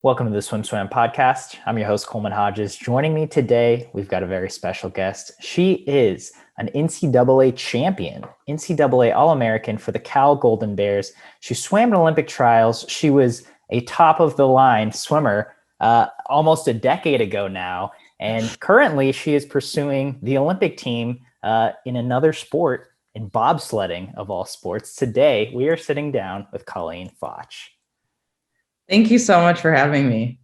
Welcome to the SwimSwam podcast. I'm your host, Coleman Hodges. Joining me today, we've got a very special guest. She is an NCAA champion, NCAA All-American for the Cal Golden Bears. She swam in Olympic trials. She was a top-of-the-line swimmer almost a decade ago now. And currently, she is pursuing the Olympic team in another sport, in bobsledding of all sports. Today, we are sitting down with Colleen Fotsch. Thank you so much for having me.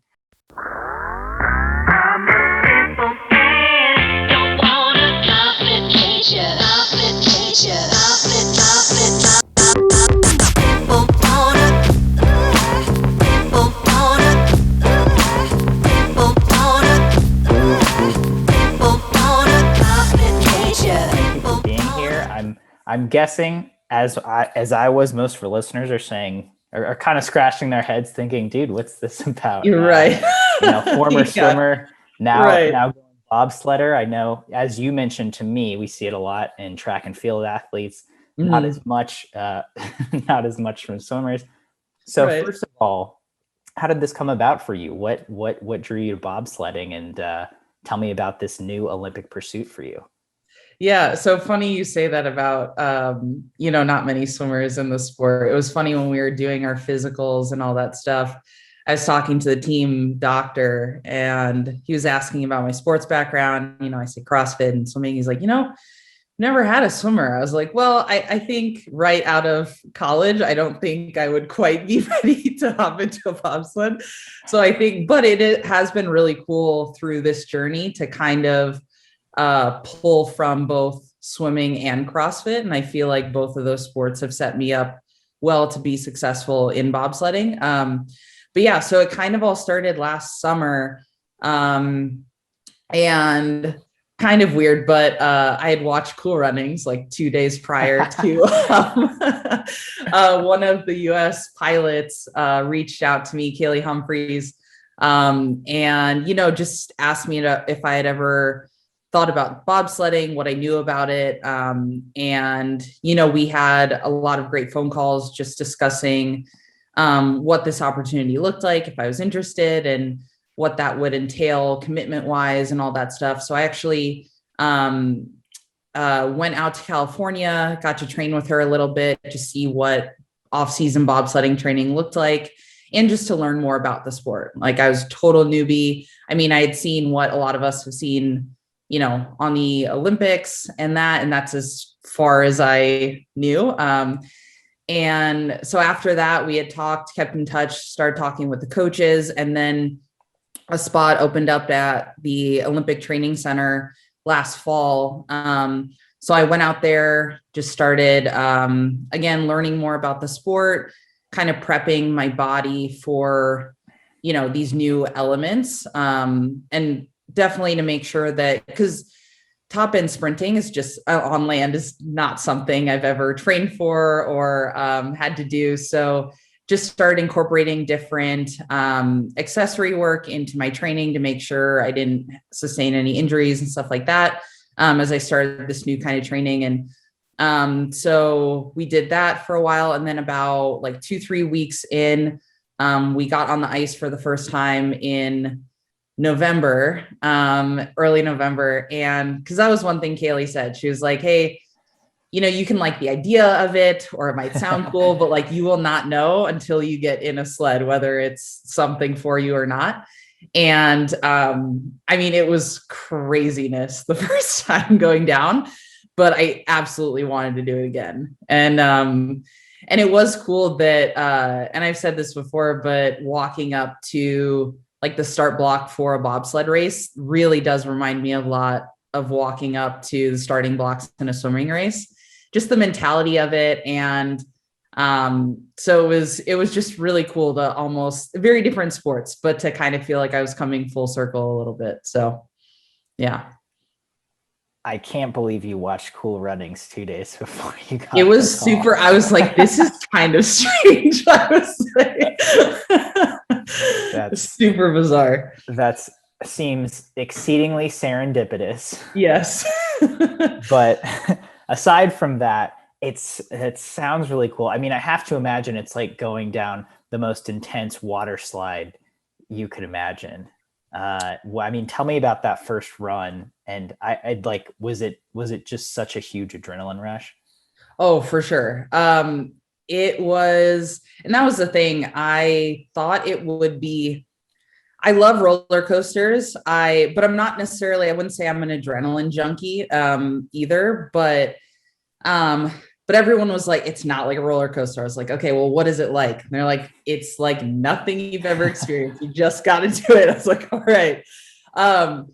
I'm guessing, as I was, most of our listeners are saying, are kind of scratching their heads thinking, dude, what's this about? You're right. Former swimmer, now going bobsledder. I know, as you mentioned to me, we see it a lot in track and field athletes, not as much from swimmers. So First of all, how did this come about for you? What drew you to bobsledding? And tell me about this new Olympic pursuit for you. Yeah. So funny you say that about, not many swimmers in the sport. It was funny when we were doing our physicals and all that stuff. I was talking to the team doctor and he was asking about my sports background. I say CrossFit and swimming. He's like, never had a swimmer. I was like, well, I think right out of college, I don't think I would quite be ready to hop into a bobsled. So I think, but it has been really cool through this journey to kind of pull from both swimming and CrossFit. And I feel like both of those sports have set me up well to be successful in bobsledding. But yeah, so it kind of all started last summer and kind of weird, but I had watched Cool Runnings like 2 days prior to one of the US pilots reached out to me, Kaylee Humphreys, and, just asked me if I had ever thought about bobsledding, what I knew about it. And, we had a lot of great phone calls just discussing what this opportunity looked like, if I was interested, and what that would entail commitment wise and all that stuff. So I actually went out to California, got to train with her a little bit to see what off-season bobsledding training looked like, and just to learn more about the sport. Like, I was total newbie. I mean, I had seen what a lot of us have seen, on the Olympics and that's as far as I knew. And so after that, we had talked, kept in touch, started talking with the coaches, and then a spot opened up at the Olympic Training Center last fall. So I went out there, just started, again, learning more about the sport, kind of prepping my body for, these new elements, and definitely to make sure that, because top end sprinting is just on land is not something I've ever trained for or had to do. So just started incorporating different accessory work into my training to make sure I didn't sustain any injuries and stuff like that as I started this new kind of training. And so we did that for a while. And then about like 2-3 weeks in, we got on the ice for the first time in November, early November. And because that was one thing Kaylee said, she was like, hey, you can like the idea of it, or it might sound cool, but like, you will not know until you get in a sled, whether it's something for you or not. And, it was craziness the first time going down, but I absolutely wanted to do it again. And it was cool that, and I've said this before, but walking up to like the start block for a bobsled race really does remind me a lot of walking up to the starting blocks in a swimming race, just the mentality of it. And so it was just really cool to almost very different sports, but to kind of feel like I was coming full circle a little bit. So, yeah. I can't believe you watched Cool Runnings 2 days before you got it. Was super. I was like, this is kind of strange. I was like, that's super bizarre. That seems exceedingly serendipitous. Yes. But aside from that, it sounds really cool. I mean, I have to imagine it's like going down the most intense water slide You could imagine. Well, I mean, tell me about that first run. And I'd like, was it just such a huge adrenaline rush? Oh, for sure. It was, and that was the thing. I thought it would be, I love roller coasters. But I'm not necessarily, I wouldn't say I'm an adrenaline junkie, either, um, but everyone was like, it's not like a roller coaster. I was like, okay, well, what is it like? And they're like, it's like nothing you've ever experienced. You just got to do it. I was like, all right. Um,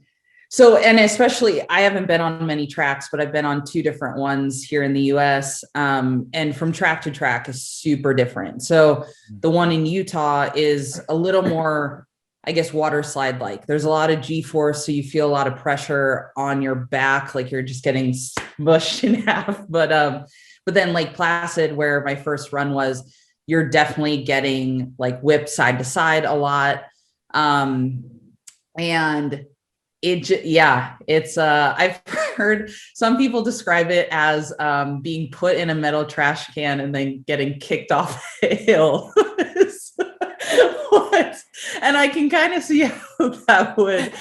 so, and especially, I haven't been on many tracks, but I've been on two different ones here in the US. And from track to track is super different. So the one in Utah is a little more, I guess, water slide like. There's a lot of G-force, so you feel a lot of pressure on your back, like you're just getting smushed in half. But then Lake Placid, where my first run was, you're definitely getting like whipped side to side a lot. And it's I've heard some people describe it as being put in a metal trash can and then getting kicked off a hill. What? And I can kind of see how that would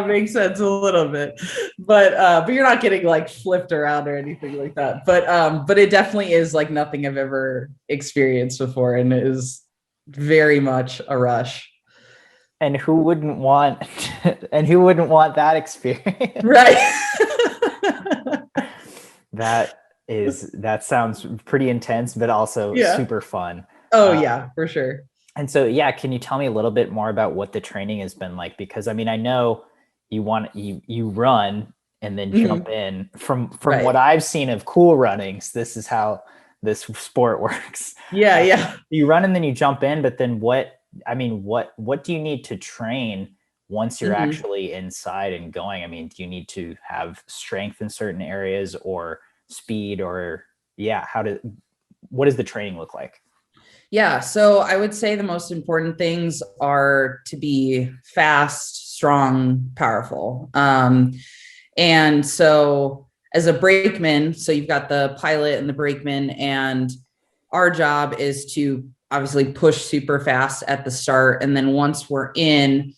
make sense a little bit, but you're not getting like flipped around or anything like that. But it definitely is like nothing I've ever experienced before, and it is very much a rush. And who wouldn't want that experience? Right. That sounds pretty intense, but also super fun. Oh yeah, for sure. And so, yeah, can you tell me a little bit more about what the training has been like? Because I mean, I know you run and then jump in. From Right. what I've seen of cool runnings, this is how this sport works. Yeah. You run and then you jump in, but then what do you need to train once you're actually inside and going? I mean, do you need to have strength in certain areas or speed, or what does the training look like? Yeah. So I would say the most important things are to be fast, strong, powerful. And so as a brakeman, so you've got the pilot and the brakeman, and our job is to obviously push super fast at the start. And then once we're in,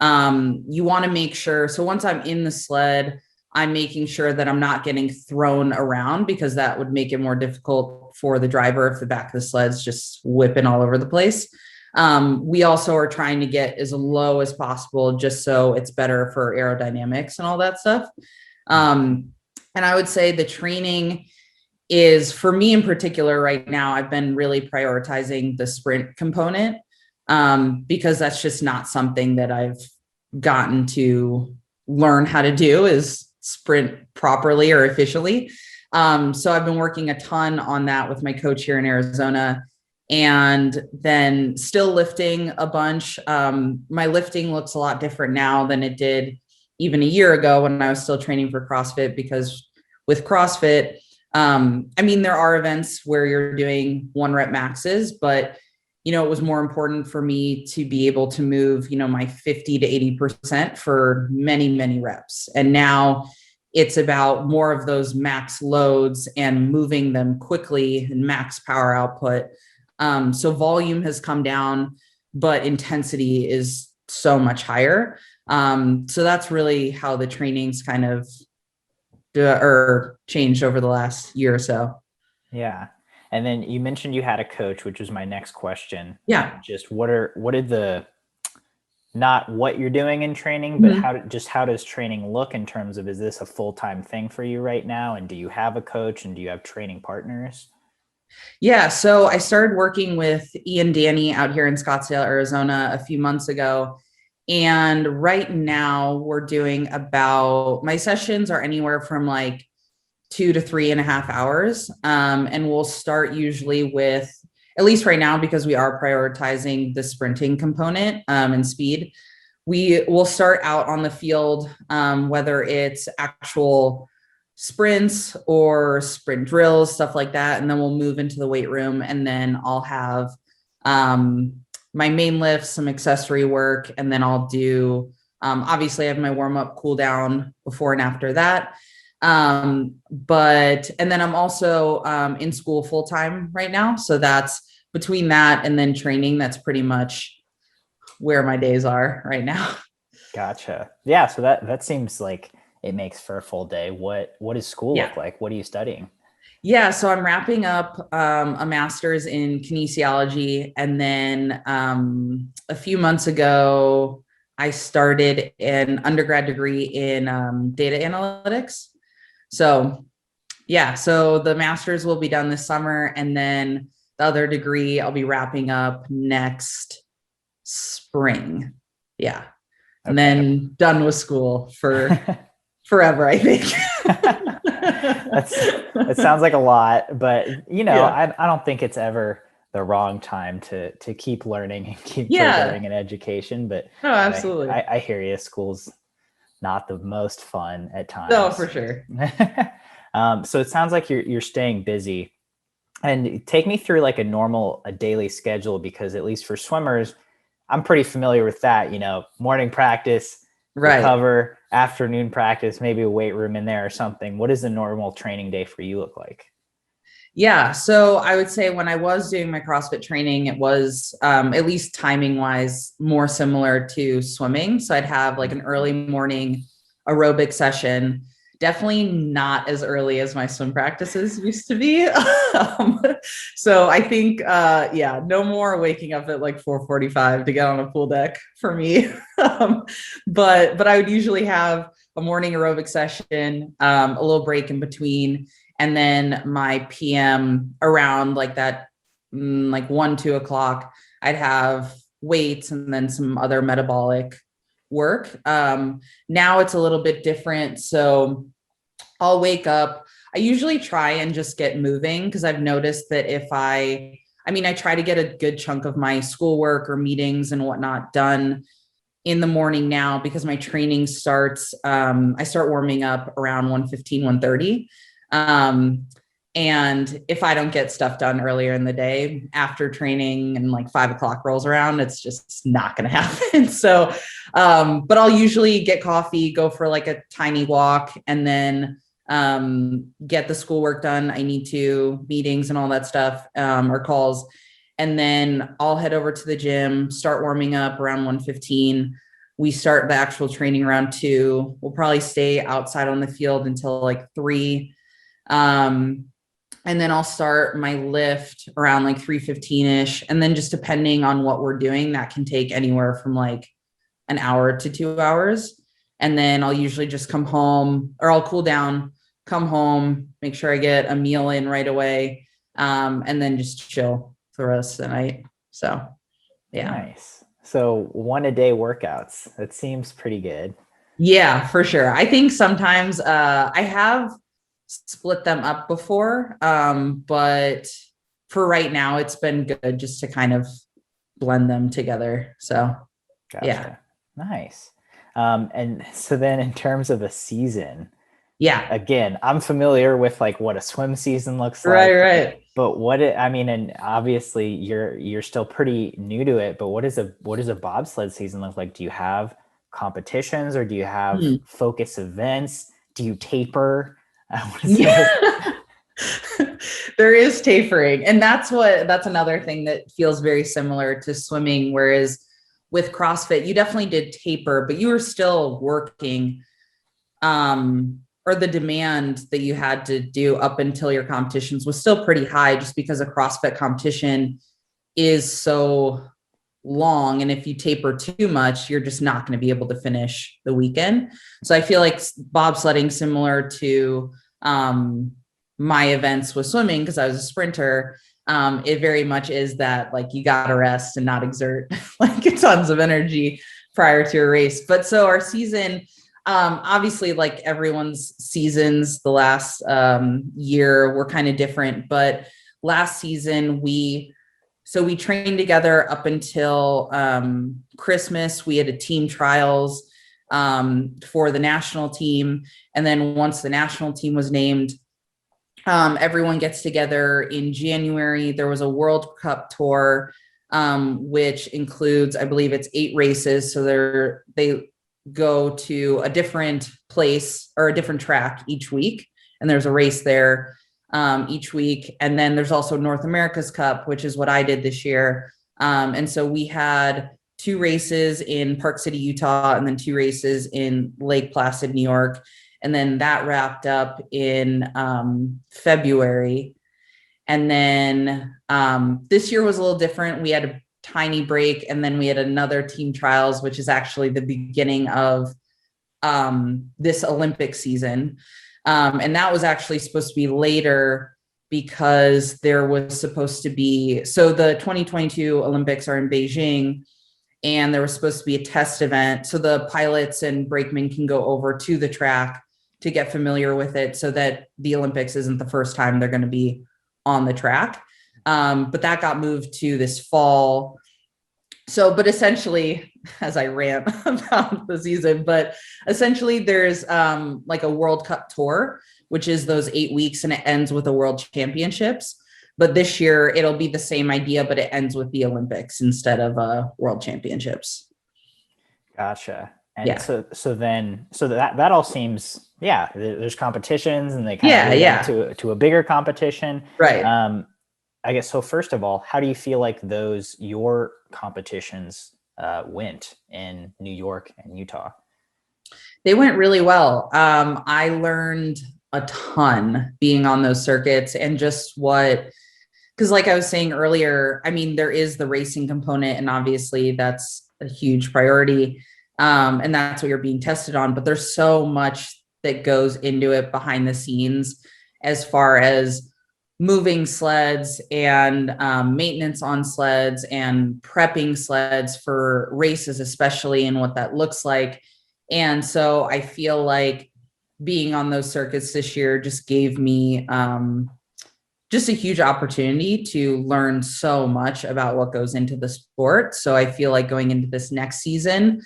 you want to make sure. So once I'm in the sled, I'm making sure that I'm not getting thrown around, because that would make it more difficult for the driver if the back of the sled's just whipping all over the place. We also are trying to get as low as possible, just so it's better for aerodynamics and all that stuff. And I would say the training is, for me in particular right now, I've been really prioritizing the sprint component, because that's just not something that I've gotten to learn how to do, is sprint properly or efficiently. So I've been working a ton on that with my coach here in Arizona, and then still lifting a bunch. My lifting looks a lot different now than it did even a year ago when I was still training for CrossFit, because with CrossFit, I mean, there are events where you're doing 1 rep maxes, but it was more important for me to be able to move, my 50 to 80% for many, many reps. And now it's about more of those max loads and moving them quickly and max power output. So volume has come down, but intensity is so much higher. So that's really how the training's kind of changed over the last year or so. Yeah. And then you mentioned you had a coach, which was my next question. Yeah. Just not what you're doing in training, but how does training look in terms of, is this a full-time thing for you right now? And do you have a coach, and do you have training partners? Yeah. So I started working with Ian Danny out here in Scottsdale, Arizona a few months ago. And right now we're doing my sessions are anywhere from like 2 to 3.5 hours. And we'll start usually with, at least right now, because we are prioritizing the sprinting component and speed, we will start out on the field, whether it's actual sprints or sprint drills, stuff like that. And then we'll move into the weight room, and then I'll have my main lifts, some accessory work, and then I'll do, obviously I have my warm up, cool down before and after that. And then I'm also in school full time right now. So that's between that and then training. That's pretty much where my days are right now. Gotcha. Yeah. So that seems like it makes for a full day. What does school Yeah. look like? What are you studying? Yeah, so I'm wrapping up a master's in kinesiology. And then a few months ago, I started an undergrad degree in data analytics. So, yeah, so the master's will be done this summer. And then the other degree I'll be wrapping up next spring. Yeah. And Okay. then done with school for forever, I think. It sounds like a lot, but Yeah. I don't think it's ever the wrong time to keep learning and keep Yeah. furthering an education. But No, absolutely. I hear you. School's not the most fun at No, for times. sure. So it sounds like you're staying busy. And take me through like a daily schedule, because at least for swimmers, I'm pretty familiar with that. Morning practice, Right. recover, afternoon practice, maybe a weight room in there or something. What does a normal training day for you look like? Yeah. So I would say when I was doing my CrossFit training, it was at least timing wise more similar to swimming. So I'd have like an early morning aerobic session, definitely not as early as my swim practices used to be. So I think, yeah, no more waking up at like 4:45 to get on a pool deck for me. But I would usually have a morning aerobic session, a little break in between, and then my PM around like that, like 1, 2 o'clock, I'd have weights and then some other metabolic work. Now it's a little bit different. So I'll wake up. I usually try and just get moving, because I've noticed that if I try to get a good chunk of my schoolwork or meetings and whatnot done in the morning now, because my training starts, I start warming up around 1:15, 1:30. And if I don't get stuff done earlier in the day after training and like 5 o'clock rolls around, it's just not going to happen. So, but I'll usually get coffee, go for like a tiny walk, and then get the schoolwork done. I need to, meetings and all that stuff, or calls. And then I'll head over to the gym, start warming up around 1:15. We start the actual training around 2. We'll probably stay outside on the field until like 3. And then I'll start my lift around like 3:15-ish. And then just depending on what we're doing, that can take anywhere from like an hour to 2 hours. And then I'll usually just come home, or I'll cool down, come home, make sure I get a meal in right away. And then just chill for the rest of the night. So, yeah. Nice. So 1-a-day workouts. That seems pretty good. Yeah, for sure. I think sometimes I have split them up before, but for right now, it's been good just to kind of blend them together. So, Gotcha. yeah. Nice. And so then in terms of a season, Yeah. again, I'm familiar with like what a swim season looks like. Right. But and obviously you're still pretty new to it, but what does a bobsled season look like? Do you have competitions, or do you have focus events? Do you taper? There is tapering. And that's another thing that feels very similar to swimming. Whereas with CrossFit, you definitely did taper, but you were still working, or the demand that you had to do up until your competitions was still pretty high, just because a CrossFit competition is so long. And if you taper too much, you're just not going to be able to finish the weekend. So I feel like bobsledding, similar to my events with swimming, because I was a sprinter, it very much is that like you got to rest and not exert like tons of energy prior to a race. But so our season, obviously, like everyone's seasons the last year were kind of different, but last season we trained together up until Christmas. We had a team trials for the national team. And then once the national team was named, everyone gets together in January. There was a World Cup tour, which includes, I believe it's 8 races. So they go to a different place or a different track each week. And there's a race there each week. And then there's also North America's Cup, which is what I did this year. And so we had 2 races in Park City, Utah, and then 2 races in Lake Placid, New York. And then that wrapped up in February. And then this year was a little different. We had a tiny break, and then we had another team trials, which is actually the beginning of this Olympic season. And that was actually supposed to be later because there was supposed to be, so the 2022 Olympics are in Beijing, and there was supposed to be a test event. So the pilots and brakemen can go over to the track to get familiar with it so that the Olympics isn't the first time they're going to be on the track. But that got moved to this fall. So, but essentially, as I rant about the season, but essentially there's like a World Cup tour, which is those 8 weeks, and it ends with the World Championships. But this year it'll be the same idea, but it ends with the Olympics instead of World Championships. Gotcha. And so that all seems, there's competitions, and they kind of to a bigger competition. Right. I guess, so first of all, how do you feel like your competitions went in New York and Utah? They went really well. I learned a ton being on those circuits, and just because like I was saying earlier, I mean, there is the racing component, and obviously that's a huge priority. And that's what you're being tested on, but there's so much that goes into it behind the scenes, as far as moving sleds and maintenance on sleds and prepping sleds for races, especially, and what that looks like. And so I feel like being on those circuits this year just gave me just a huge opportunity to learn so much about what goes into the sport. So I feel like going into this next season,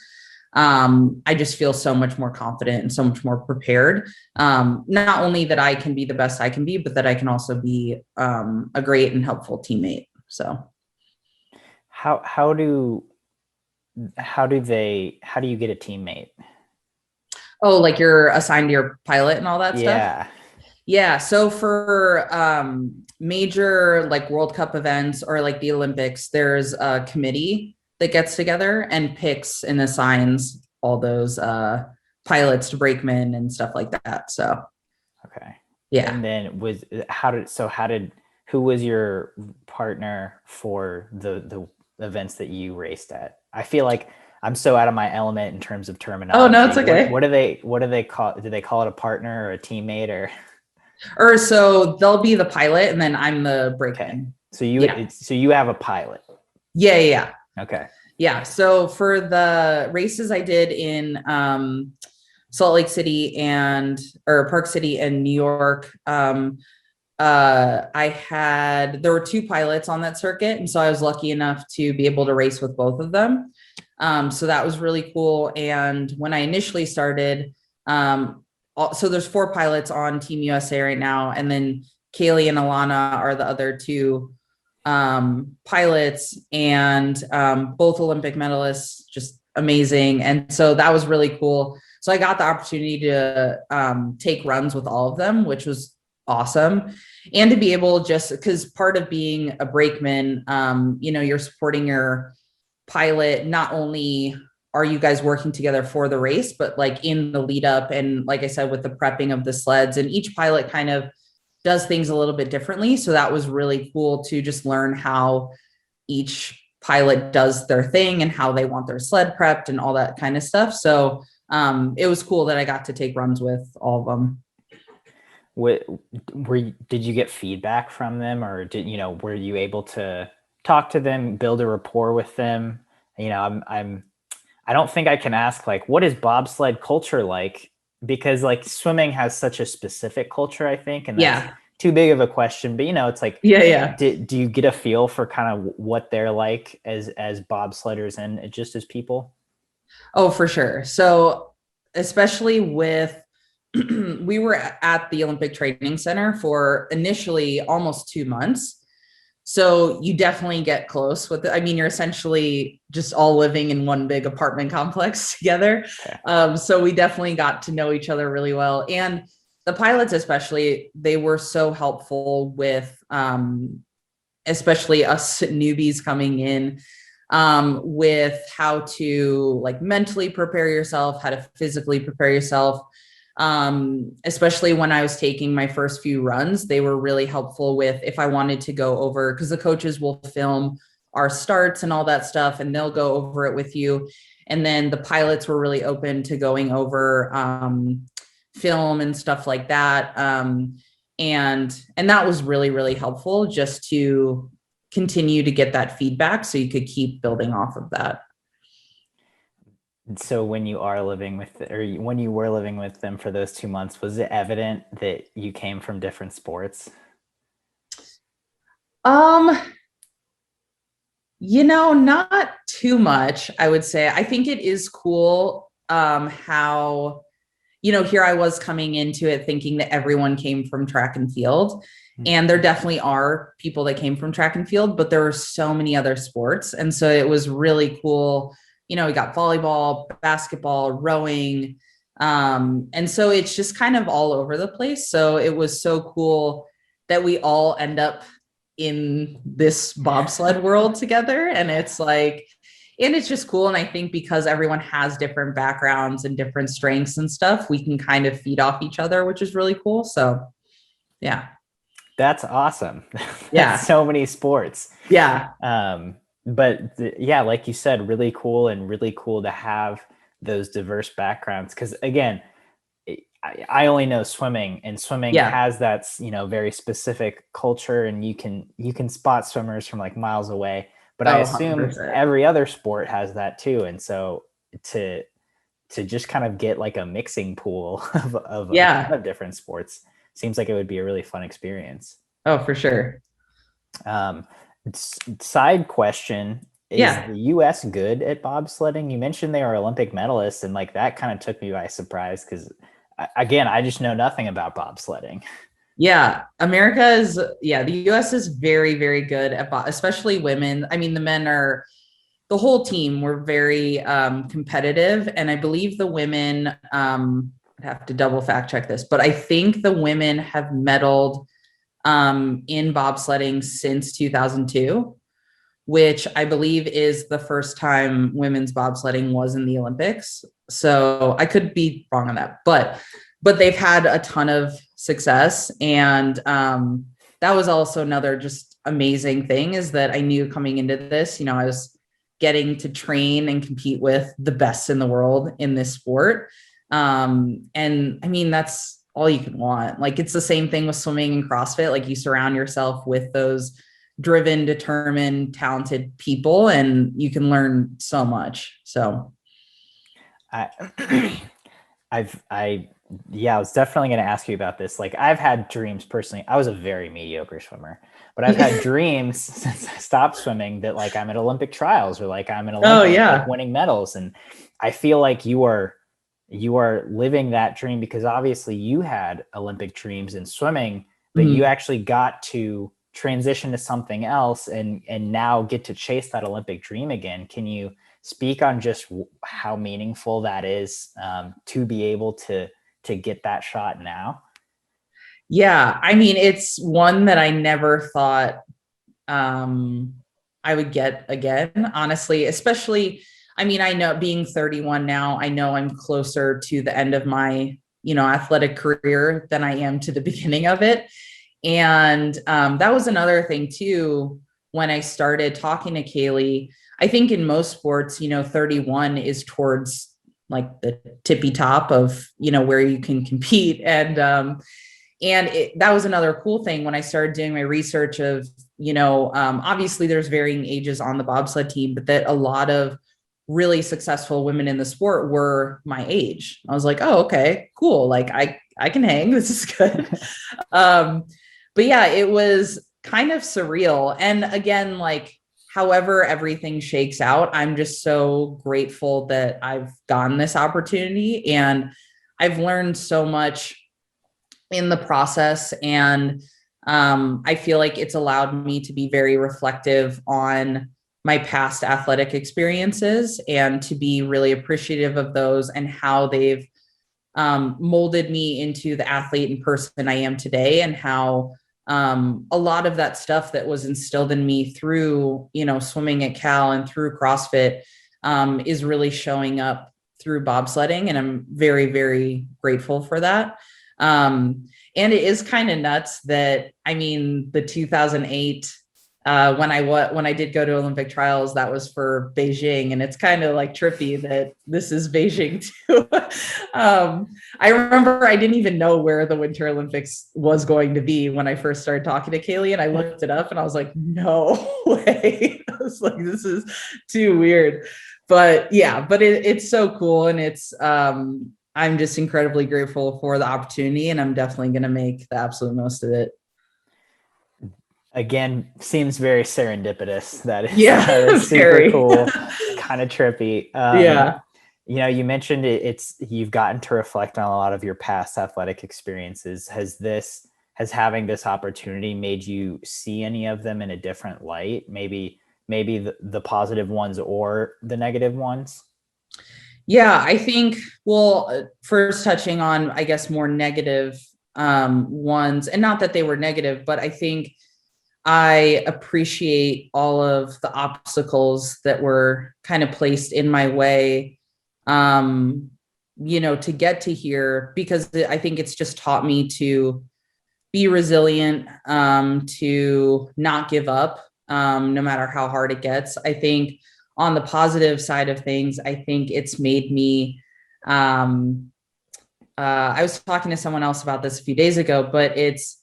I just feel so much more confident and so much more prepared. Not only that I can be the best I can be, but that I can also be a great and helpful teammate. So how do you get a teammate? Oh, like you're assigned to your pilot and all that stuff? Yeah. So for major like World Cup events or like the Olympics, there's a committee that gets together and picks and assigns all those pilots to brakemen and stuff like that. So, okay. Yeah. And then who was your partner for the events that you raced at? I feel like I'm so out of my element in terms of terminology. Oh, no, it's okay. What do they call? Do they call it a partner or a teammate or so they'll be the pilot, and then I'm the brakeman. Okay. So you have a pilot. Yeah. Okay. Yeah. So for the races I did in Salt Lake City or Park City and New York, there were 2 pilots on that circuit. And so I was lucky enough to be able to race with both of them. So that was really cool. And when I initially started, so there's 4 pilots on Team USA right now. And then Kaylee and Alana are the other 2 pilots, and both Olympic medalists, just amazing. And so that was really cool. So I got the opportunity to take runs with all of them, which was awesome. And to be able, just because part of being a brakeman, you're supporting your pilot. Not only are you guys working together for the race, but like in the lead up, and like I said, with the prepping of the sleds, and each pilot kind of does things a little bit differently. So that was really cool to just learn how each pilot does their thing and how they want their sled prepped and all that kind of stuff. So it was cool that I got to take runs with all of them. Did you get feedback from them, or were you able to talk to them, build a rapport with them? I don't think I can ask like, what is bobsled culture like? Because like swimming has such a specific culture, I think, and that's too big of a question. But it's like, do you get a feel for kind of what they're like as bobsledders and just as people? Oh, for sure. So especially with we were at the Olympic Training Center for initially almost 2 months. So you definitely get close with it. I mean, you're essentially just all living in one big apartment complex together. Okay. So we definitely got to know each other really well. And the pilots, especially, they were so helpful with, especially us newbies coming in. with how to like mentally prepare yourself, how to physically prepare yourself. Especially when I was taking my first few runs, they were really helpful with if I wanted to go over, because the coaches will film our starts and all that stuff, and they'll go over it with you. And then the pilots were really open to going over film and stuff like that. And that was really, really helpful just to continue to get that feedback so you could keep building off of that. So when you are living with, or when you were living with them for those 2 months, was it evident that you came from different sports? Not too much, I would say. I think it is cool how, here I was coming into it thinking that everyone came from track and field. And there definitely are people that came from track and field, but there were so many other sports. And so it was really cool. We got volleyball, basketball, rowing. And so it's just kind of all over the place. So it was so cool that we all end up in this bobsled world together. And it's just cool. And I think because everyone has different backgrounds and different strengths and stuff, we can kind of feed off each other, which is really cool. So yeah. That's awesome. Yeah. So many sports. Yeah. Yeah, like you said, really cool, and really cool to have those diverse backgrounds. Cause again, I only know swimming, and swimming has that, very specific culture, and you can spot swimmers from like miles away, but I assume 100%. every other sport has that too. And so to just kind of get like a mixing pool of a ton of different sports seems like it would be a really fun experience. Oh, for sure. Side question. Is the U.S. good at bobsledding? You mentioned they are Olympic medalists, and like that kind of took me by surprise because, again, I just know nothing about bobsledding. Yeah, the U.S. is very, very good at especially women. I mean, the whole team were very competitive, and I believe the women, I'd have to double fact check this, but I think the women have medaled in bobsledding since 2002, which I believe is the first time women's bobsledding was in the Olympics. So I could be wrong on that, but they've had a ton of success. And that was also another just amazing thing, is that I knew coming into this, I was getting to train and compete with the best in the world in this sport. And I mean, that's all you can want. Like, it's the same thing with swimming and CrossFit. Like, you surround yourself with those driven, determined, talented people, and you can learn so much. So I was definitely going to ask you about this. Like, I've had dreams personally. I was a very mediocre swimmer, but I've had dreams since I stopped swimming that like I'm at Olympic trials, or like I'm an Olympic, like winning medals. And I feel like you are living that dream, because obviously you had Olympic dreams in swimming, but you actually got to transition to something else and now get to chase that Olympic dream again. Can you speak on just how meaningful that is to be able to get that shot now? Yeah, I mean, it's one that I never thought I would get again, honestly, especially, I mean, I know, being 31 now, I know I'm closer to the end of my, athletic career than I am to the beginning of it. And that was another thing too, when I started talking to Kaylee. I think in most sports, 31 is towards like the tippy top of, where you can compete. And that was another cool thing when I started doing my research of, obviously there's varying ages on the bobsled team, but that a lot of really successful women in the sport were my age. I was like, oh, okay, cool. Like I can hang. This is good. But yeah, it was kind of surreal. And again, like, however everything shakes out, I'm just so grateful that I've gotten this opportunity, and I've learned so much in the process. And I feel like it's allowed me to be very reflective on my past athletic experiences, and to be really appreciative of those and how they've molded me into the athlete and person I am today, and how a lot of that stuff that was instilled in me through, swimming at Cal and through CrossFit, is really showing up through bobsledding. And I'm very, very grateful for that. And it is kind of nuts that, the 2008, when I did go to Olympic trials, that was for Beijing, and it's kind of like trippy that this is Beijing too. I remember I didn't even know where the Winter Olympics was going to be when I first started talking to Kaylee, and I looked it up and I was like, no way. I was like, this is too weird. But yeah, but it's so cool. And I'm just incredibly grateful for the opportunity, and I'm definitely going to make the absolute most of it. Again, seems very serendipitous. That is super very cool, kind of trippy. Yeah. You mentioned you've gotten to reflect on a lot of your past athletic experiences. Has having this opportunity made you see any of them in a different light? Maybe the positive ones or the negative ones? Yeah, I think, well, first touching on, I guess, more negative ones, and not that they were negative, but I think I appreciate all of the obstacles that were kind of placed in my way, to get to here, because I think it's just taught me to be resilient, to not give up, no matter how hard it gets. I think on the positive side of things, I think it's made me, I was talking to someone else about this a few days ago, but it's,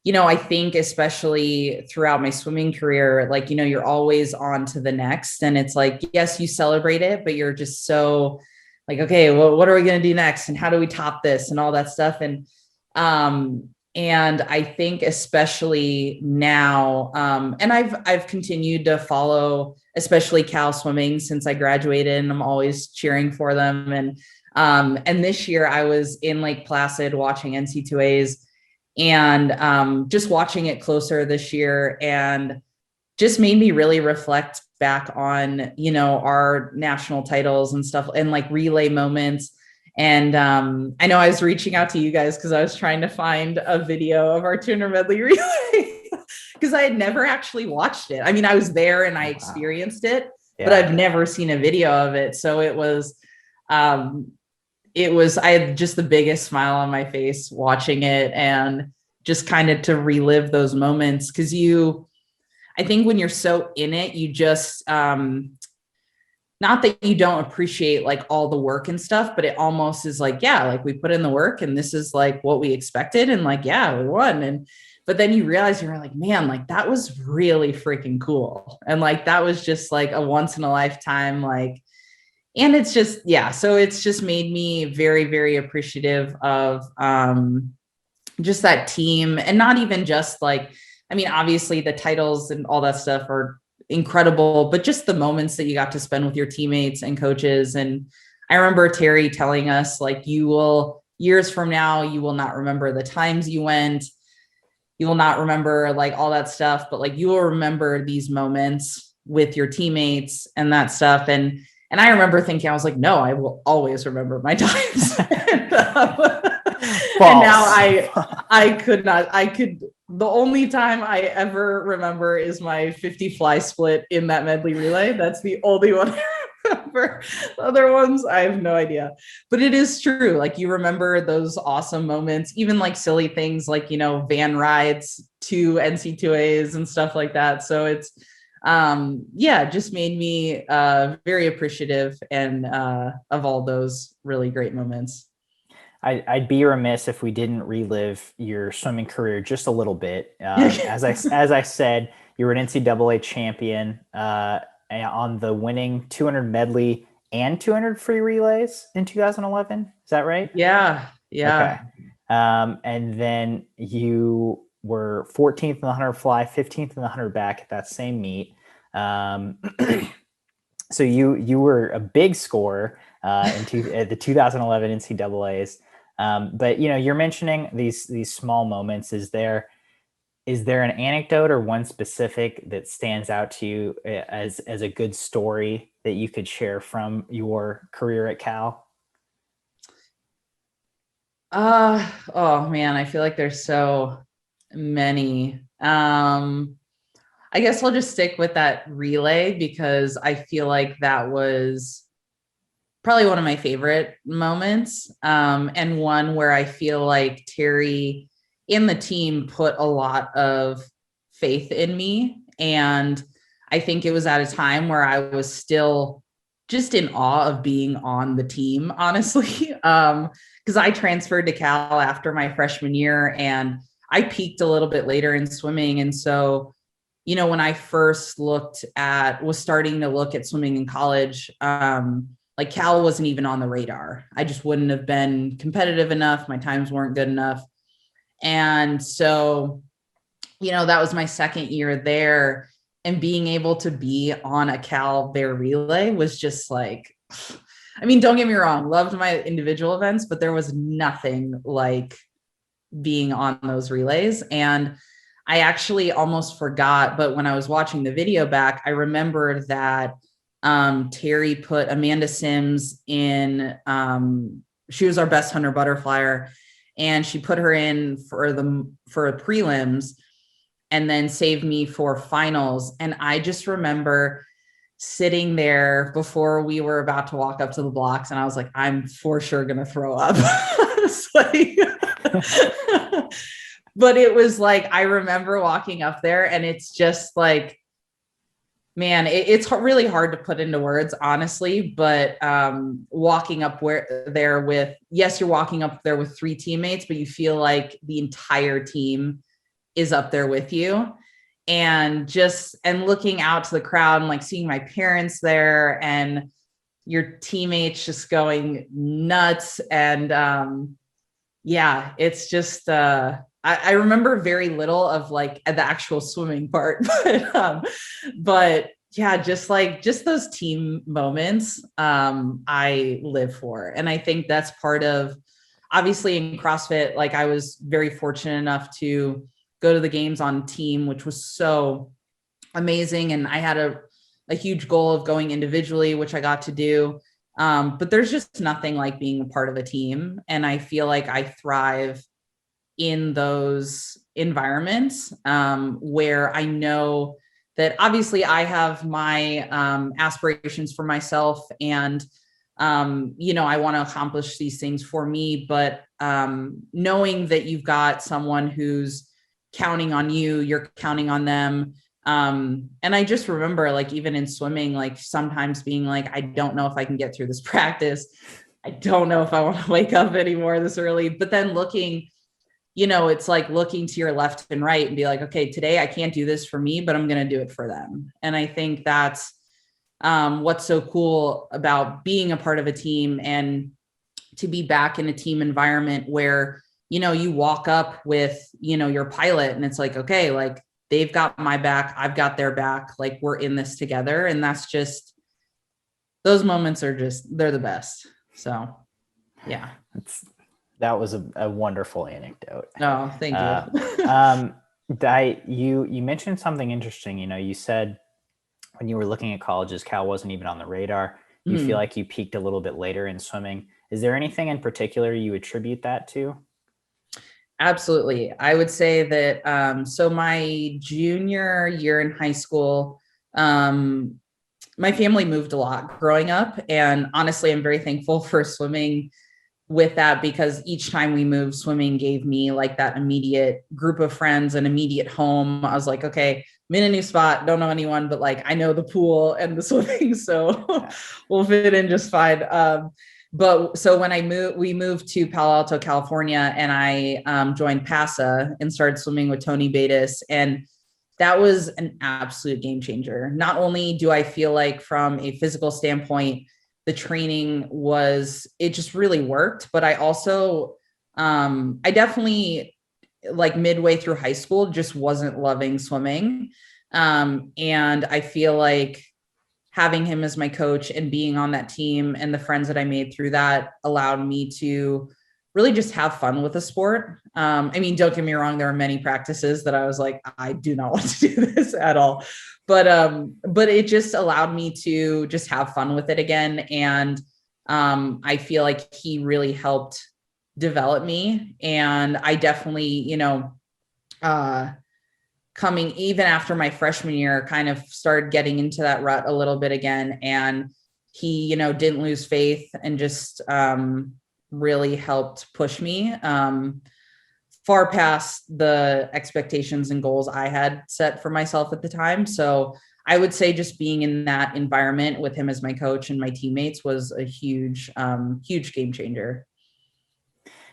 I think especially throughout my swimming career, like, you're always on to the next. And it's like, yes, you celebrate it, but you're just so like, okay, well, what are we going to do next? And how do we top this and all that stuff? And I think especially now, and I've continued to follow, especially Cal swimming since I graduated, and I'm always cheering for them. And this year I was in Lake Placid watching NC2As, and just watching it closer this year, and just made me really reflect back on, our national titles and stuff, and like relay moments. And I know I was reaching out to you guys because I was trying to find a video of our 200 medley relay because I had never actually watched it. I was there and I experienced it, but I've never seen a video of it. So I had just the biggest smile on my face watching it, and just kind of to relive those moments. Cause I think when you're so in it, you just, not that you don't appreciate like all the work and stuff, but it almost is like, yeah, like we put in the work and this is like what we expected. And like, yeah, we won. But then you realize you're like, man, like that was really freaking cool. And like, that was just like a once in a lifetime, like, and it's just, yeah. So it's just made me very, very appreciative of, just that team. And not even just like, obviously the titles and all that stuff are incredible, but just the moments that you got to spend with your teammates and coaches. And I remember Terry telling us, like, years from now, you will not remember the times you went, you will not remember like all that stuff, but like you will remember these moments with your teammates and that stuff. And I remember thinking, I was like, no, I will always remember my times. And now the only time I ever remember is my 50 fly split in that medley relay. That's the only one I remember. The other ones, I have no idea. But it is true. Like you remember those awesome moments, even like silly things like, van rides to NC2As and stuff like that. So it's, just made me very appreciative and of all those really great moments. I'd be remiss if we didn't relive your swimming career just a little bit. As I said, you were an NCAA champion on the winning 200 medley and 200 free relays in 2011. Is that right? Yeah. Okay. And then you were 14th in the 100 fly, 15th in the 100 back at that same meet. So you were a big scorer in the 2011 NCAAs. But you're mentioning these small moments. Is there an anecdote or one specific that stands out to you as a good story that you could share from your career at Cal? Oh man, I feel like there's so Many. I guess I'll just stick with that relay because I feel like that was probably one of my favorite moments, and one where I feel like Terry and the team put a lot of faith in me. And I think it was at a time where I was still just in awe of being on the team, honestly. Because I transferred to Cal after my freshman year and I peaked a little bit later in swimming. And so, when I first was starting to look at swimming in college, like Cal wasn't even on the radar. I just wouldn't have been competitive enough. My times weren't good enough. And so, that was my second year there. And being able to be on a Cal Bear relay was just like, I mean, don't get me wrong, loved my individual events, but there was nothing like being on those relays. And I actually almost forgot, but when I was watching the video back, I remembered that Terry put Amanda Sims in. She was our best 100 butterflyer, and she put her in for prelims and then saved me for finals. And I just remember sitting there before we were about to walk up to the blocks, and I was like, I'm for sure going to throw up. But it was like, I remember walking up there and it's just like, man, it's really hard to put into words, honestly, but walking up there with, yes, you're walking up there with 3 teammates, but you feel like the entire team is up there with you. And looking out to the crowd and like seeing my parents there and your teammates just going nuts. And yeah, it's just, I remember very little of like the actual swimming part, but yeah, just those team moments, I live for. And I think that's part of, obviously in CrossFit, like I was very fortunate enough to go to the games on team, which was so amazing. And I had a huge goal of going individually, which I got to do. But there's just nothing like being a part of a team. And I feel like I thrive in those environments, where I know that obviously I have my aspirations for myself and, I want to accomplish these things for me, but knowing that you've got someone who's counting on you, you're counting on them. And I just remember like, even in swimming, like sometimes being like, I don't know if I can get through this practice. I don't know if I want to wake up anymore this early, but then looking, it's like looking to your left and right and be like, okay, today I can't do this for me, but I'm going to do it for them. And I think that's what's so cool about being a part of a team and to be back in a team environment where, you walk up with, your pilot and it's like, okay, like they've got my back, I've got their back, like we're in this together. And that's just, those moments are just, they're the best. So yeah. That was a wonderful anecdote. Oh, thank you. You mentioned something interesting. You said when you were looking at colleges, Cal wasn't even on the radar. You feel like you peaked a little bit later in swimming. Is there anything in particular you attribute that to? Absolutely. I would say that, so my junior year in high school, my family moved a lot growing up. And honestly, I'm very thankful for swimming with that, because each time we moved, swimming gave me like that immediate group of friends, an immediate home. I was like, okay, I'm in a new spot, don't know anyone, but like I know the pool and the swimming, so we'll fit in just fine. But so when we moved to Palo Alto, California, and I joined PASA and started swimming with Tony Bates. And that was an absolute game changer. Not only do I feel like from a physical standpoint, the training it just really worked, but I also, I definitely like midway through high school, just wasn't loving swimming. And I feel like having him as my coach and being on that team and the friends that I made through that allowed me to really just have fun with the sport. I mean, don't get me wrong, there are many practices that I was like, I do not want to do this at all. But it just allowed me to just have fun with it again. And I feel like he really helped develop me. And I definitely, coming even after my freshman year, kind of started getting into that rut a little bit again. And he, didn't lose faith and just really helped push me far past the expectations and goals I had set for myself at the time. So I would say just being in that environment with him as my coach and my teammates was a huge, huge game changer.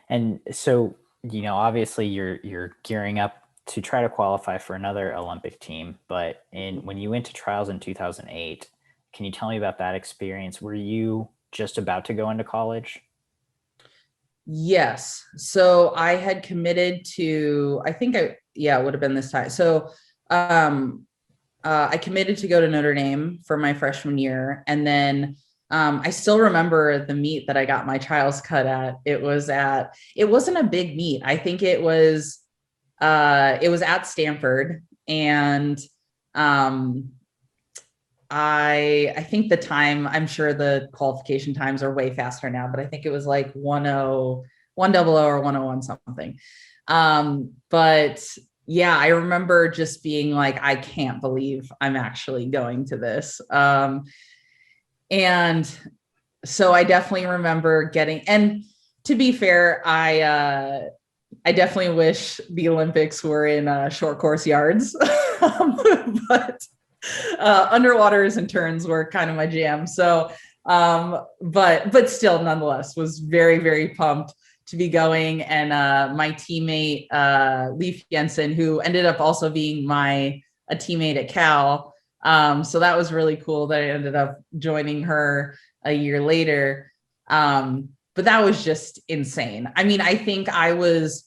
And so, obviously you're gearing up to try to qualify for another Olympic team, but when you went to trials in 2008, can you tell me about that experience? Were you just about to go into college? Yes. So I had committed to, it would have been this time. So I committed to go to Notre Dame for my freshman year. And then I still remember the meet that I got my trials cut at. It wasn't a big meet. I think it was at Stanford. And I think the time, I'm sure the qualification times are way faster now, but I think it was like 100 or 101 something. But yeah, I remember just being like, I can't believe I'm actually going to this. And so I definitely remember and to be fair, I definitely wish the Olympics were in short course yards, but underwaters and turns were kind of my jam. So, but still, nonetheless, was very, very pumped to be going. And my teammate, Leif Jensen, who ended up also being a teammate at Cal. So that was really cool that I ended up joining her a year later. But that was just insane. I mean, I think I was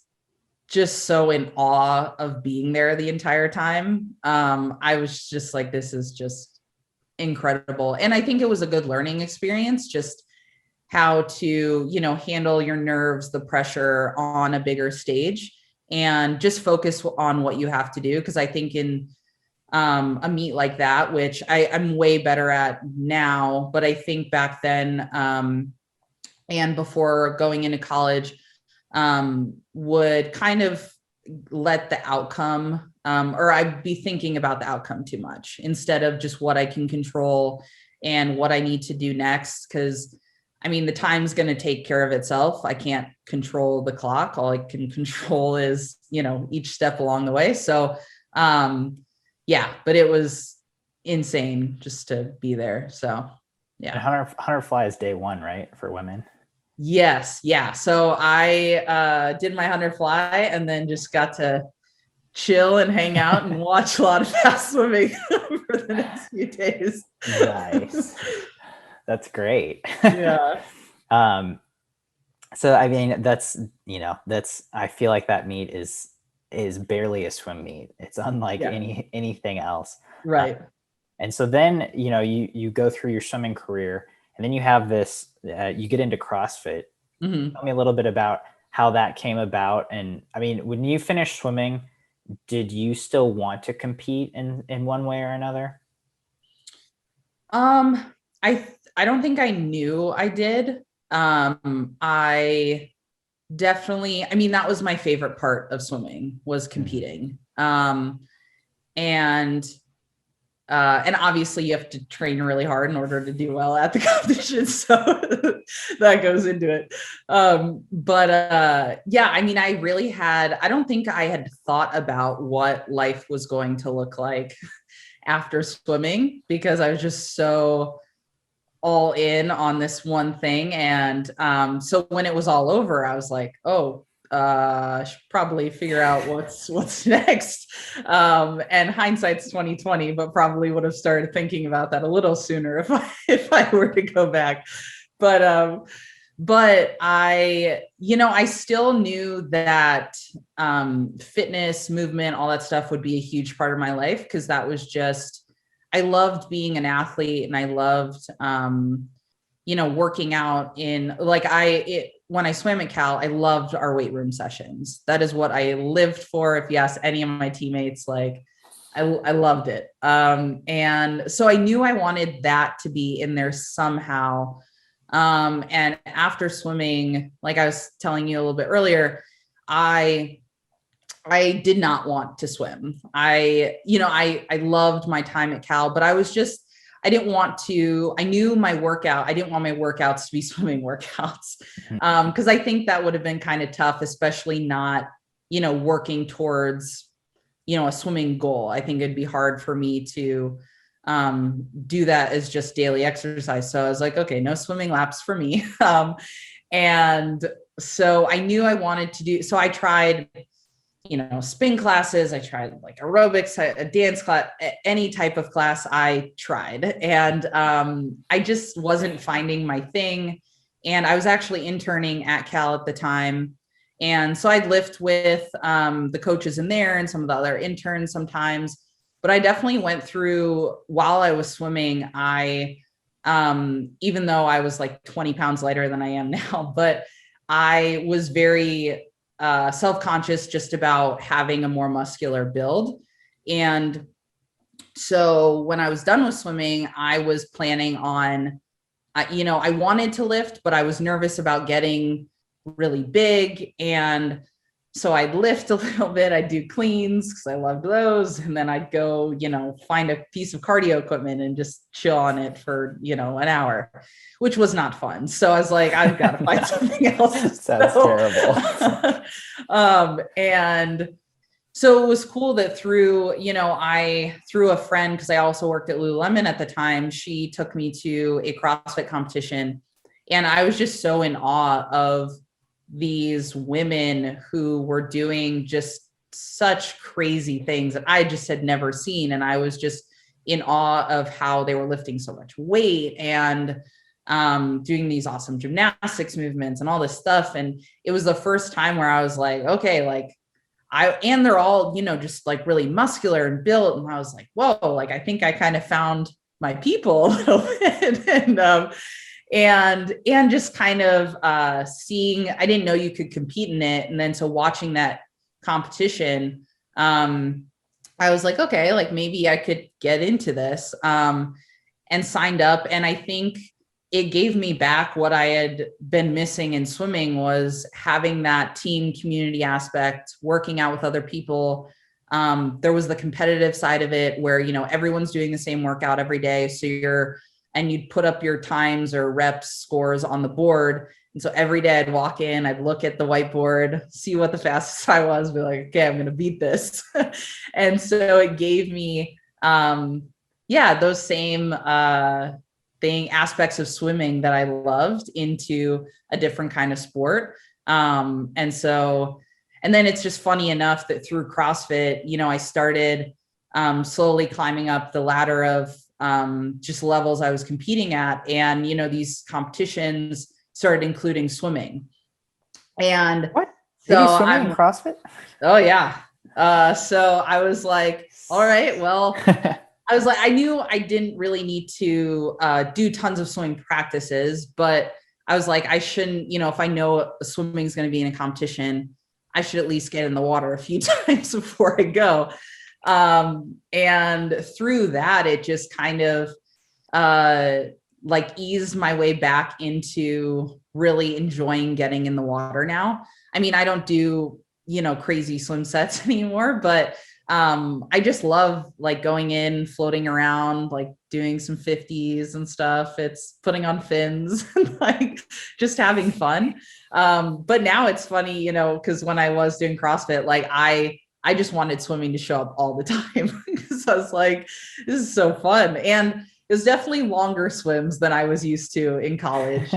just so in awe of being there the entire time. I was just like, this is just incredible. And I think it was a good learning experience, just how to, handle your nerves, the pressure on a bigger stage, and just focus on what you have to do. Cause I think in a meet like that, which I'm way better at now, but I think back then and before going into college, would kind of let the outcome, or I'd be thinking about the outcome too much instead of just what I can control and what I need to do next. Cause I mean, the time's going to take care of itself. I can't control the clock. All I can control is, each step along the way. So, yeah, but it was insane just to be there. So, yeah. And 100 fly is day one, right? For women. Yes. Yeah. So I did my 100 fly and then just got to chill and hang out and watch a lot of fast swimming for the next few days. Nice. That's great. Yeah. So I mean, I feel like that meet is barely a swim meet. It's unlike anything else. Right. And so then, you go through your swimming career, and then you have this, you get into CrossFit. Mm-hmm. Tell me a little bit about how that came about. And I mean, when you finished swimming, did you still want to compete in one way or another? I don't think I knew I did. I definitely, I mean, that was my favorite part of swimming, was competing. And obviously you have to train really hard in order to do well at the competition. So that goes into it. Yeah, I mean, I don't think I had thought about what life was going to look like after swimming, because I was just so all in on this one thing. And so when it was all over, I was like, I should probably figure out what's next. And hindsight's 2020, but probably would have started thinking about that a little sooner if I were to go back. But I still knew that fitness, movement, all that stuff would be a huge part of my life, because that was just, I loved being an athlete, and I loved, working out when I swam at Cal, I loved our weight room sessions. That is what I lived for. If you ask any of my teammates, I loved it. And so I knew I wanted that to be in there somehow. And after swimming, like I was telling you a little bit earlier, I I did not want to swim. I loved my time at Cal, but I didn't want to, I knew my workout, I didn't want my workouts to be swimming workouts. Cause I think that would have been kind of tough, especially not, working towards, a swimming goal. I think it'd be hard for me to do that as just daily exercise. So I was like, okay, no swimming laps for me. And so I knew I wanted to do, so I tried, spin classes. I tried like aerobics, a dance class, any type of class I tried. And I just wasn't finding my thing. And I was actually interning at Cal at the time. And so I'd lift with the coaches in there and some of the other interns sometimes. But I definitely went through, while I was swimming, even though I was like 20 pounds lighter than I am now, but I was very self-conscious just about having a more muscular build. And so when I was done with swimming, I was planning on, I wanted to lift, but I was nervous about getting really big. And so I'd lift a little bit, I'd do cleans because I loved those. And then I'd go, find a piece of cardio equipment and just chill on it for, an hour, which was not fun. So I was like, I've got to find something else. Sounds terrible. And so it was cool that through a friend, because I also worked at Lululemon at the time, she took me to a CrossFit competition. And I was just so in awe of these women who were doing just such crazy things that I just had never seen. And I was just in awe of how they were lifting so much weight and doing these awesome gymnastics movements and all this stuff. And it was the first time where I was like, okay, like and they're all, just like really muscular and built. And I was like, whoa, like, I think I kind of found my people a little bit. And just kind of seeing, I didn't know you could compete in it. And then so watching that competition, I was like, okay, like maybe I could get into this, and signed up. And I think it gave me back what I had been missing in swimming, was having that team community aspect, working out with other people. There was the competitive side of it where, everyone's doing the same workout every day. So you'd put up your times or reps scores on the board. And so every day I'd walk in, I'd look at the whiteboard, see what the fastest I was, be like, okay, I'm going to beat this. And so it gave me, those same aspects of swimming that I loved into a different kind of sport. And then it's just funny enough that through CrossFit, I started slowly climbing up the ladder of just levels I was competing at. And, these competitions started including swimming. And what? Did you swim in CrossFit? Oh yeah. So I was like, all right, well, I was like, I knew I didn't really need to do tons of swimming practices, but I was like, I shouldn't, if I know swimming is going to be in a competition, I should at least get in the water a few times before I go. And through that, it just kind of eased my way back into really enjoying getting in the water now. I mean, I don't do, crazy swim sets anymore, but I just love like going in, floating around, like doing some 50s and stuff. It's putting on fins and like just having fun. But now it's funny, because when I was doing CrossFit, like I just wanted swimming to show up all the time because I was like, this is so fun. And it was definitely longer swims than I was used to in college.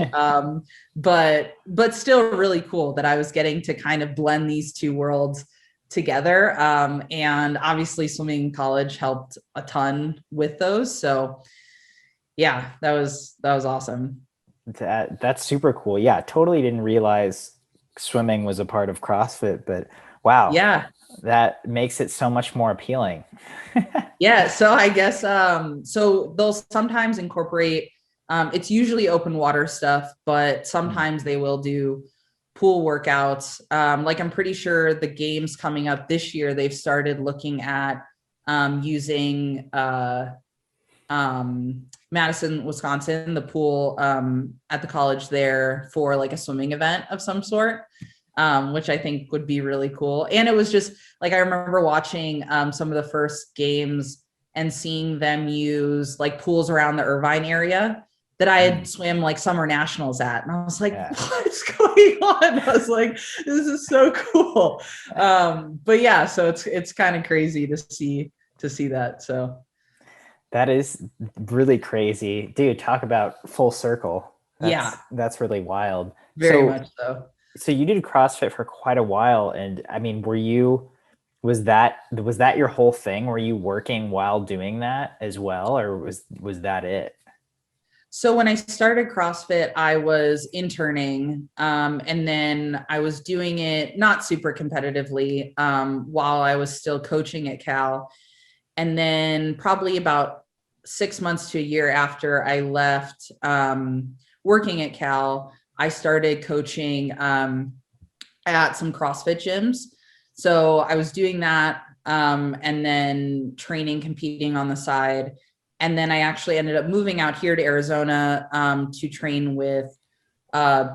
But still really cool that I was getting to kind of blend these two worlds together. And obviously swimming in college helped a ton with those. So yeah, that was awesome. That's super cool. Yeah. Totally didn't realize swimming was a part of CrossFit, but wow. Yeah. That makes it so much more appealing. Yeah. So I guess, so they'll sometimes incorporate, it's usually open water stuff, but sometimes they will do pool workouts. Like I'm pretty sure the games coming up this year, they've started looking at using Madison, Wisconsin, the pool at the college there for like a swimming event of some sort. which I think would be really cool. And it was just like, I remember watching some of the first games and seeing them use like pools around the Irvine area that I had swam like summer nationals at. And I was like, what's going on? I was like, this is so cool. But yeah, so it's kind of crazy to see that. So that is really crazy. Dude, talk about full circle. That's really wild. Very much so. So you did CrossFit for quite a while. And I mean, was that your whole thing? Were you working while doing that as well? Or was that it? So when I started CrossFit, I was interning, and then I was doing it not super competitively while I was still coaching at Cal. And then probably about 6 months to a year after I left working at Cal, I started coaching at some CrossFit gyms. So I was doing that and then training, competing on the side. And then I actually ended up moving out here to Arizona to train with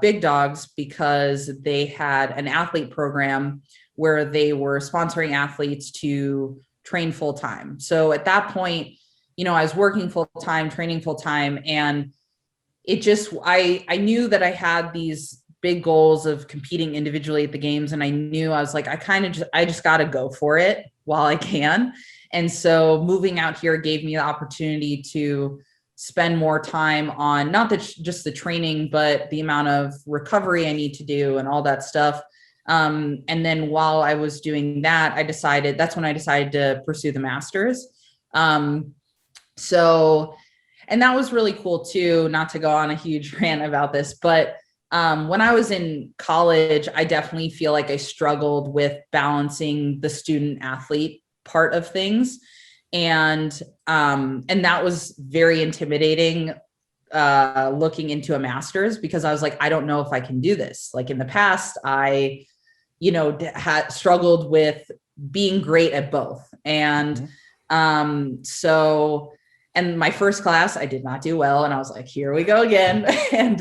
Big Dogs because they had an athlete program where they were sponsoring athletes to train full time. So at that point, I was working full time, training full time, and it just, I knew that I had these big goals of competing individually at the games. And I knew I was like, I just got to go for it while I can. And so moving out here gave me the opportunity to spend more time on not just the training, but the amount of recovery I need to do and all that stuff. And then while I was doing that, that's when I decided to pursue the master's. And that was really cool too, not to go on a huge rant about this, but when I was in college, I definitely feel like I struggled with balancing the student athlete part of things. And that was very intimidating looking into a master's because I was like, I don't know if I can do this. Like in the past, I, had struggled with being great at both. And and my first class, I did not do well. And I was like, here we go again. And,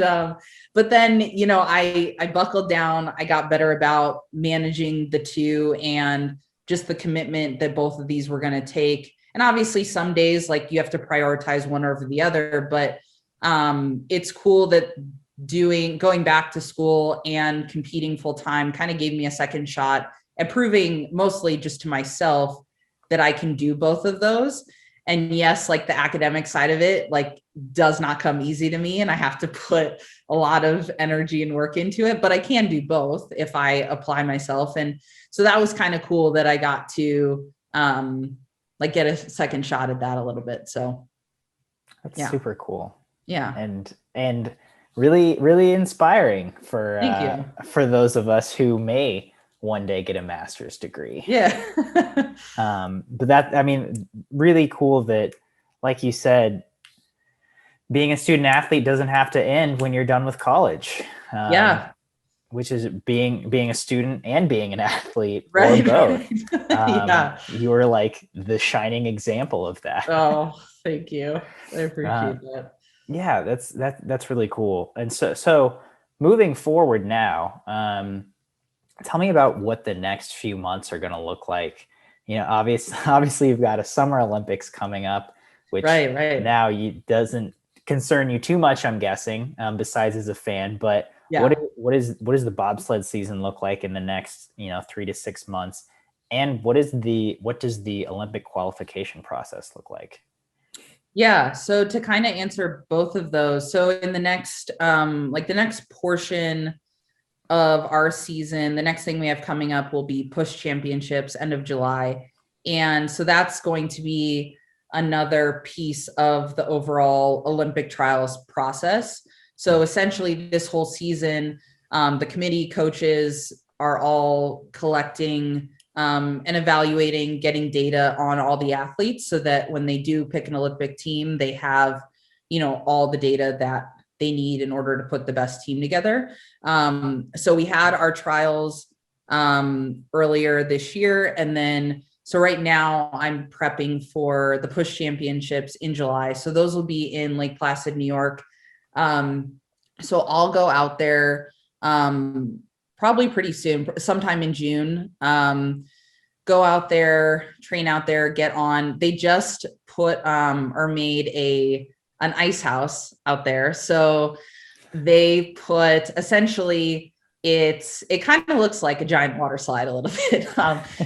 but then, I buckled down, I got better about managing the two and just the commitment that both of these were going to take. And obviously some days, like you have to prioritize one over the other, but it's cool that going back to school and competing full time kind of gave me a second shot at proving mostly just to myself that I can do both of those. And yes, like the academic side of it, like does not come easy to me. And I have to put a lot of energy and work into it, but I can do both if I apply myself. And so that was kind of cool that I got to get a second shot at that a little bit. So that's super cool. Yeah. And really, really inspiring for those of us who may one day get a master's degree. Yeah. But that, I mean, really cool that, like you said, being a student athlete doesn't have to end when you're done with college. Which is being a student and being an athlete, or both. You were like the shining example of that. Oh, thank you. I appreciate that. Yeah, that's really cool. And so moving forward now, tell me about what the next few months are going to look like. Obviously you've got a Summer Olympics coming up, which now doesn't concern you too much, I'm guessing, besides as a fan. But what does the bobsled season look like in the next 3 to 6 months, and what does the Olympic qualification process look like? Yeah, so to kind of answer both of those, so in the next the next portion of our season, the next thing we have coming up will be push championships end of July. And so that's going to be another piece of the overall Olympic trials process. So essentially this whole season, the committee coaches are all collecting and evaluating, getting data on all the athletes so that when they do pick an Olympic team, they have, all the data that they need in order to put the best team together. So we had our trials earlier this year. And then, so right now I'm prepping for the push championships in July. So those will be in Lake Placid, New York. So I'll go out there probably pretty soon, sometime in June. Go out there, train out there, get on. They just put or made an ice house out there. So they put essentially it kind of looks like a giant water slide a little bit.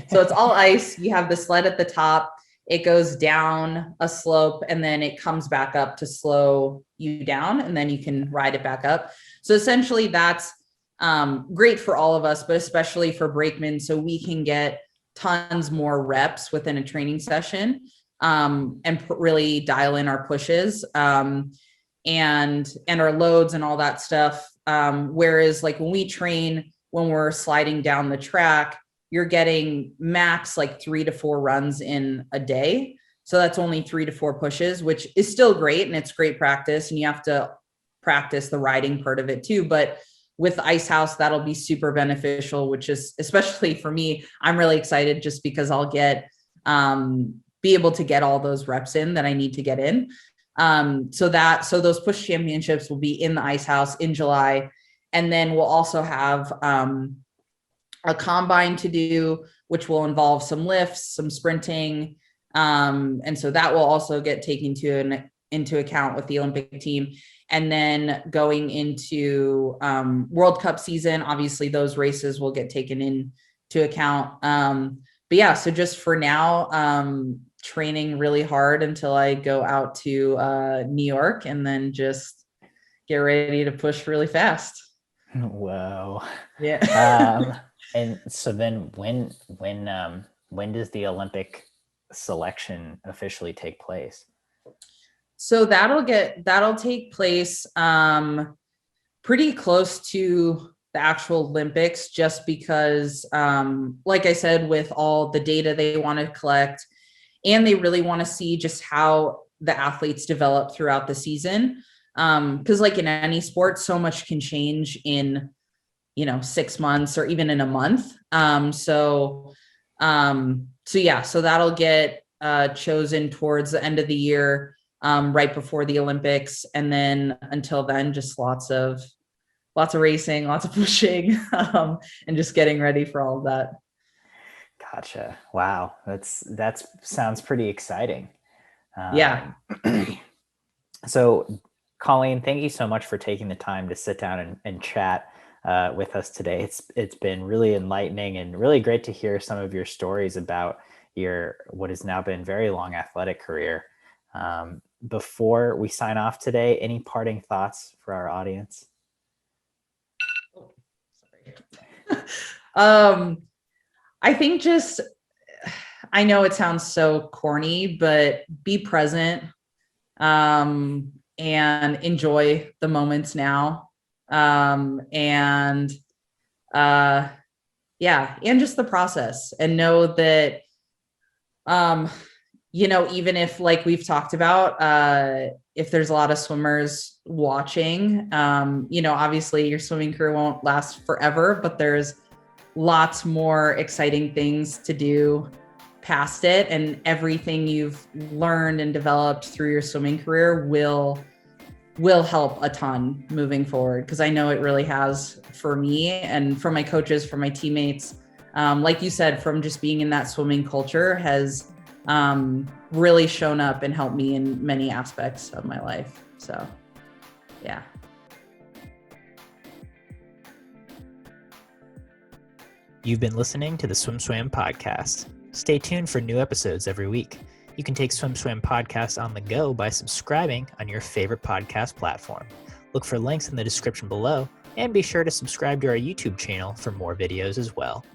So it's all ice. You have the sled at the top. It goes down a slope and then it comes back up to slow you down, and then you can ride it back up. So essentially that's great for all of us, but especially for brakemen, so we can get tons more reps within a training session, and really dial in our pushes, and our loads and all that stuff. Whereas like when we train, when we're sliding down the track, you're getting max like 3 to 4 runs in a day. So that's only 3 to 4 pushes, which is still great. And it's great practice. And you have to practice the riding part of it too. But with Ice House, that'll be super beneficial, which is, especially for me, I'm really excited just because I'll get, be able to get all those reps in that I need to get in. So those push championships will be in the Ice House in July. And then we'll also have, a combine to do, which will involve some lifts, some sprinting. And so that will also get taken into account with the Olympic team. And then going into World Cup season, obviously those races will get taken into account. But yeah, so just for now, training really hard until I go out to New York, and then just get ready to push really fast. Whoa. Yeah. And so then when does the Olympic selection officially take place? So that'll take place pretty close to the actual Olympics, just because, like I said, with all the data they want to collect, and they really want to see just how the athletes develop throughout the season. Because like in any sport, so much can change in 6 months or even in a month. So that'll get chosen towards the end of the year, right before the Olympics. And then until then, just lots of racing, lots of pushing, and just getting ready for all of that. Gotcha. Wow. That sounds pretty exciting. Yeah. So Colleen, thank you so much for taking the time to sit down and chat with us today. It's been really enlightening and really great to hear some of your stories about what has now been very long athletic career. Before we sign off today, any parting thoughts for our audience? Oh, sorry. I think I know it sounds so corny, but be present, and enjoy the moments now. And just the process, and know that, even if, like we've talked about, if there's a lot of swimmers watching, obviously your swimming career won't last forever, but there's lots more exciting things to do past it, and everything you've learned and developed through your swimming career will help a ton moving forward, because I know it really has for me and for my coaches, for my teammates. Like you said, from just being in that swimming culture has really shown up and helped me in many aspects of my life. So, yeah. You've been listening to the SwimSwam podcast. Stay tuned for new episodes every week. You can take SwimSwam podcast on the go by subscribing on your favorite podcast platform. Look for links in the description below, and be sure to subscribe to our YouTube channel for more videos as well.